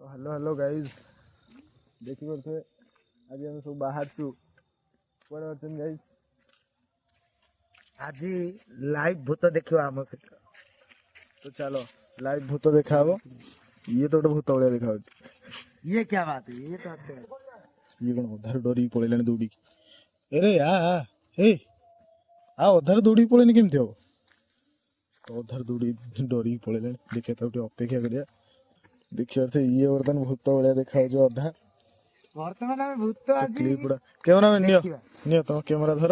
Hello hello guys देखी पारे आज आम सब बाहर कड़े गाइज आज लाइव भूत देखियो आम सहित। तो चलो लाइव भूत देखा ये तो गोटे भूत भाया देखा ये क्या बात है? ये तो अच्छा है। ये कौन अधार डर पलैला दौड़ी अरे अधार दौड़ी पलैनी केमती हम तो अधार दौड़ी डर पलैला देखिए अपेक्षा करिया देखिए ये बर्तमान भूत भाया देखा अधा वर्तमान आम भूत आज क्लिप गुड़ा कैमरामैन नियो तुम कैमेरा धर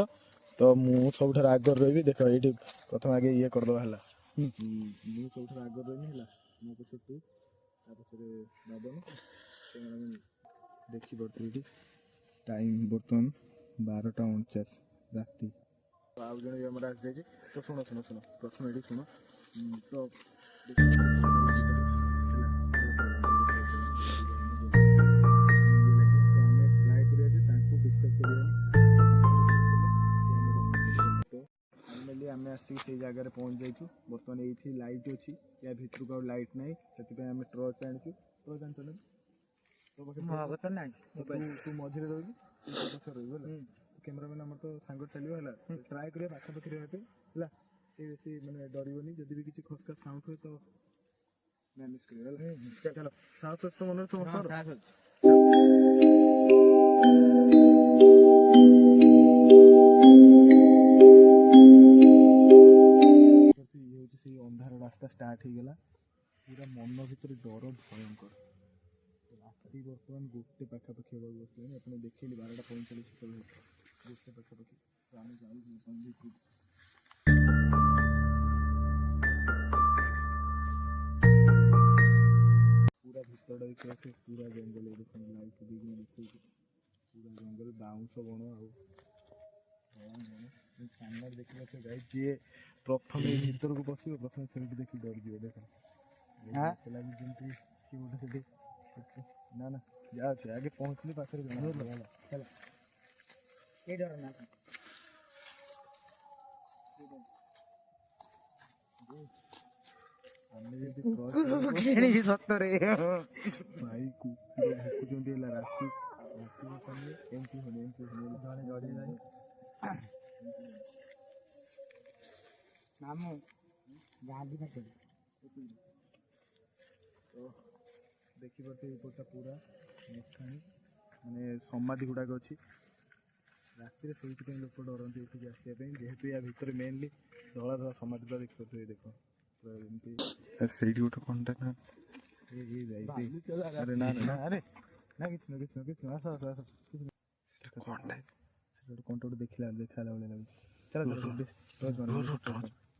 तो मु सब आगर रही देख ये प्रथम आगे ये करदे है मु सब आगर रही है मो पीछे तू पीछे बाबन कैमरामैन देखी पड़ती टाइम बर्तमान 12:49 राति तो आउ जन आम आस जाए तो शुण शुण शुण प्रथम ये शुण तो आम आसिक से जगह पहुँच जाइए बर्तमान ये लाइट अच्छी या भितर को लाइट ना से आम टर्च आनी टर्च आन तू मझे रही पछ रही कैमरामैन आम तो सांग चलो है ट्राए कर पाखापाखि रहा बेसी मैंने डरनी जब भी किसी खसखा साउंड हुए तो मैनेज कर चलो साहस तो मन समस्त अंधार रास्ता स्टार्ट हो गला पूरा मन भर डर भयंकर राति बर्तमान गोटे पाखापाखि हाँ बस आप देखिए 12:45 गोटे पाखापाखि तो आम जाऊँ पूरा भितर देखिए पूरा जंगल देख लाइट दी देखिए पूरा जंगल बाउंश बण सामने देखिए गाई जी प्रथम भर को पशु प्रथम से देखिए डर जाए देख लगे जमी किए गोटे से ना ना जा आगे पहुँचली पाखे सतरे भाई कुकुर राति एमती होने मामू गांधी में से तो देखी पारे एपटा पूरा मखानी माने समाधि गुड़ाक अच्छी राति से लोक डरती ये आसपाई जेहेतु या भितर मेनली धला धला समाधि गुड़ा देखी पारे देख से गोटे कंटा ना अरे ना ना अरे ना कि कंटा गोटे देखला भाई लगे चलो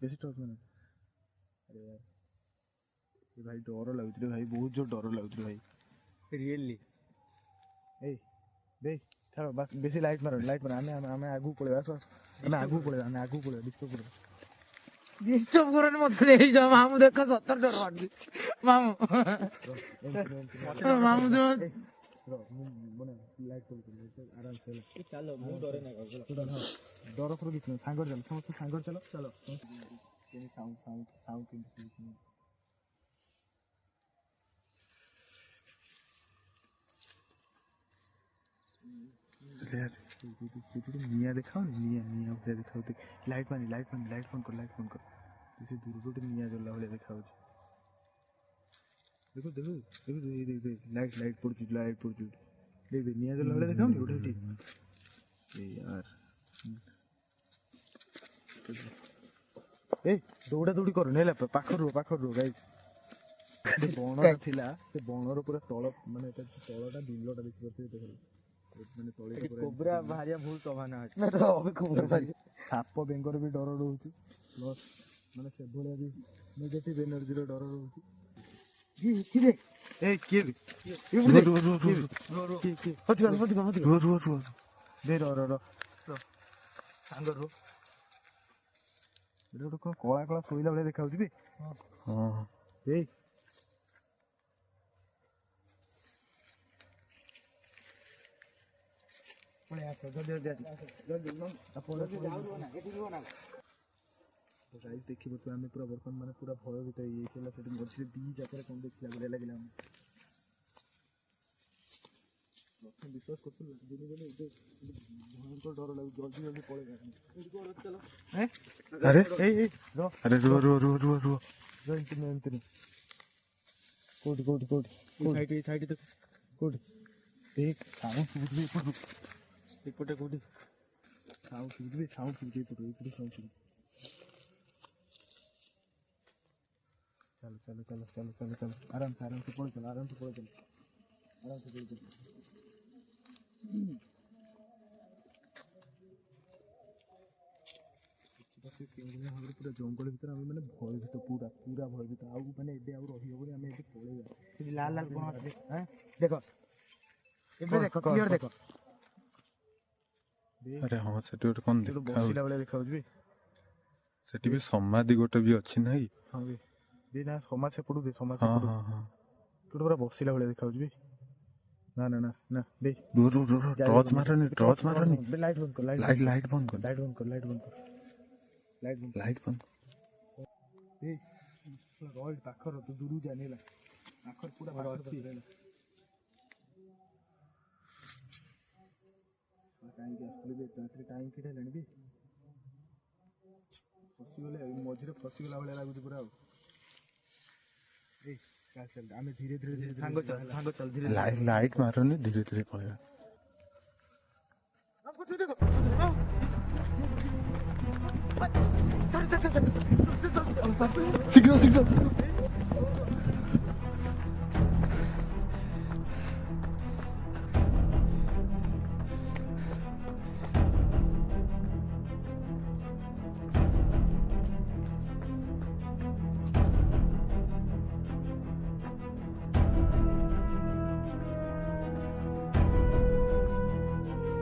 बेसी टच मान अरे यार ये भाई डर लगुच भाई बहुत जोर डर लगुच भाई रियली ए चलो बस बेसी लाइट मार आम आगू पड़े आगू पड़े डिस्टर्ब करो मत ले जा मामू देखो सतर डर मार मामू मामू लाइट आराम से चलो डर फर कितना सांग चलो समस्त सांग चलो चलो साउंड साउंड साउंड निया देखा निया देखा लाइट फोन कर दूर गोटे निया जला भाई देखा देखो देखो देखो देख लाइट पड़ू देख निया जला भाई देखा गोटे यार ए दौड़ा दौड़ी कर पाखर गाई बण थिला से बणर पूरा तल माने तलटा बिलटा देखि पारे माने तले कोबरा भारिया भूल कमाना ना तो अबे कोबरा भारी साप बेंगर भी डर रहउची प्लस माने से भलिया भी नेगेटिव एनर्जी रो डर रहउची किरे ए के रो दे रो सांग रो बेटा को कोला कोला सोइला बले देखाउची बे हां ए तो गाइस देखिए तो आम पूरा बर्तमान माने पूरा भय भीतर ये मझे दी जगह कौन देखला बढ़िया लगे ବିଶ୍ୱାସ କରୁଥିଲୁ ଦିନେ ଦିନେ ଏବେ ଭୟଙ୍କର ଡର ଲାଗୁଛି ଜଲ୍ଦି ଜଲ୍ଦି ପଳେଇବା अरे ଏଇ ର अरे रुआ रुआ रुआ रुआ रुआ ଏମିତି କୋଉଠି କୋଉଠି କୋଉଠି ସାଇଟ୍ ସାଇଟ୍ ତ କୋଉଠି ଏଇ ସାଉଣ୍ଡ ଶୁଭୁଛି ଏପଟୁ ଏପଟେ କୋଉଠି ସାଉଣ୍ଡ ଶୁଭୁଛି ଏପଟେ ସାଉଣ୍ଡ ଶୁଭୁଛି ଚାଲ ଆରାମ से ପଳେଇ ଚାଲ ପୁରା ଜଙ୍ଗଲ ଭିତରେ ଆମେ ମାନେ ଭୟଭୀତ ପୁରା ଭୟଭୀତ ଆଉ ମାନେ ଏବେ ଆଉ ରହିହବନି ଆମେ ଏବେ ପଳେଇବା ସେଠି ଲାଲ ଲାଲ କଣ ଅଛି ଦେଖ ଏବେ ଦେଖ କ୍ଲିୟର ଦେଖ अरे हाँ सेठी गोटे कौन ବସିଲା देखा ଭଳିଆ ଦେଖାଯାଉଛି ବି सेठी भी समाधि गोटे भी अच्छी नहीं ହଁ ବି ନା ସମାଜ ସେପଟୁ हाँ ସେପଟୁ हाँ हाँ ଗୋଟେ ପୁରା ବସିଲା ଭଳିଆ ଦେଖାଯାଉଛି ବି ନା ନା ନା ନା ଦେଇ रो रो रो रो टॉर्च मारनी ଲାଇଟ୍ ବନ୍ଦ କର लाइट लाइट बंद कर ଲାଇଟ୍ ବନ୍ଦ କର लाइट बंद ଏଇ ରହ ପାଖର ତୁ ଦୂରକୁ ଜାନି ହେଲା ପାଖରେ ପୁରା ପାଖରେ ଅଛି ହେଲା କାହିଁକି ଆସିଥିଲି ବି ରାତିରେ ଟାଇମ୍ କେତେ ହେଲାଣି ବି ଫସିଗଲେ ମଝିରେ ଫସିଗଲା ଭଳିଆ ଲାଗୁଛି ପୁରା ଆଉ ଏଇ ଚାଲ ଆମେ ଧୀରେ ଧୀରେ ସାଙ୍ଗ ଚାଲ ଧୀରେ लाइट लाइट मारनी धीरे धीरे पड़ेगा शीघ्र शीघ्र